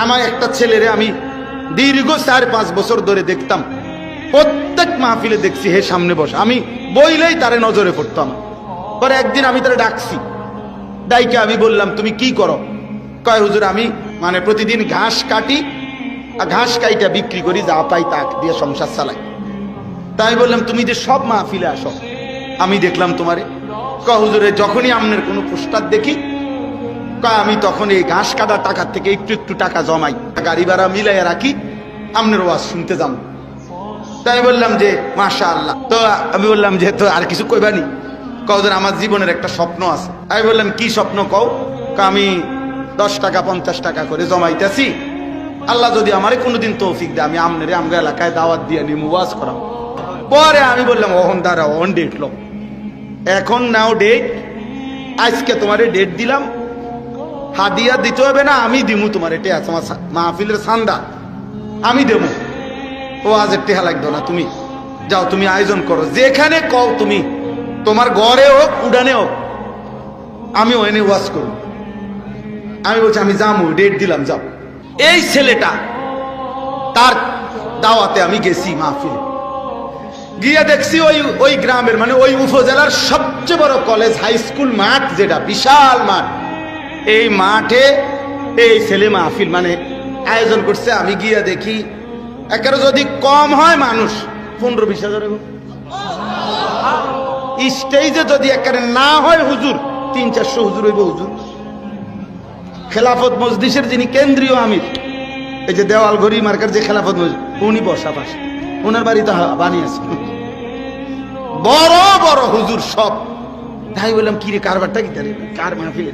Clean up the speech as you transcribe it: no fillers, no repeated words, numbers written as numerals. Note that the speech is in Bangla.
আমার একটা ছেলেরে আমি দীর্ঘ 4-5 বছর ধরে দেখতাম, প্রত্যেক মাহফিলে দেখছি হে সামনে বস, আমি বইলেই তারে নজরে পড়তাম। পরে একদিন আমি তারে ডাকছি, ডাইকে আমি বললাম তুমি কি করো? কয় হুজুর আমি মানে প্রতিদিন ঘাস কাটি, আর ঘাস কাইটা বিক্রি করি, যা পাই তা দিয়ে সংসার চালাই। তাই বললাম তুমি যে সব মাহফিলে আসো, আমি দেখলাম তোমারে। কয় হুজুরে যখনই আপনার কোনো পোস্টার দেখি, কয় আমি তখন এই ঘাস কাটার টাকার থেকে একটু একটু টাকা জমাই, গাড়ি ভাড়া মিলাইয়া রাখি, আপনার ওয়াজ শুনতে যাবো। তাই বললাম যে মাশাআল্লাহ। তো আমি বললাম যে তো আর কিছু কইবানি? কওদের আমার জীবনের একটা স্বপ্ন আছে। আমি বললাম কি স্বপ্ন কও? আমি 10 টাকা 50 টাকা করে জমাইতেছি, আল্লাহ যদি আমারে কোনোদিন তৌফিক দেয় আমি আমনেরে আমগা এলাকায় দাওয়াত দিয়ে নিমু, ওয়াজ করাম। পরে আমি বললাম ওহন দাঁড়াও, অন ডেট লো, এখন নাও ডেট, আজকে তোমারে ডেট দিলাম, হাদিয়া দিতে হবে না, আমি দিমু তোমার, এটা তোমার মাহফিলের চান্দা আমি দেবো, ও আজ টেহা লাগতো না, তুমি যাও, তুমি আয়োজন করো, যেখানে কও তুমি, তোমার ঘরে হোক উড়ানে হোক, আমি ওখানে ওয়াজ করব। আমি বলছি আমি যাবো, ডেট দিলাম, যাও। এই ছেলেটা তার দাওয়াতে আমি গেছি মাহফিলে, গিয়ে দেখছি ওই গ্রামের মানে ওই উপজেলার সবচেয়ে বড় কলেজ হাই স্কুল মাঠ, যেটা বিশাল মাঠ, এই মাঠে এই ছেলে মাহফিল মানে আয়োজন করছে। আমি গিয়ে দেখি একেবারে যদি কম হয় মানুষ 15-20 হাজার, স্টেজে যদি একেবারে না হয় হুজুর 300-400 হুজুর হইব। হুজুর খেলাফত মজলিসের যিনি কেন্দ্রীয় আমির, এই যে দেওয়াল ঘড়ি মার্কার যে খেলাফত মজলিস, উনি বসা পাশে, ওনার বাড়িতে বানিয়েছে বড় বড় হুজুর সব। তাই বললাম কি রে কারবারটা কি, কার মাহফিলে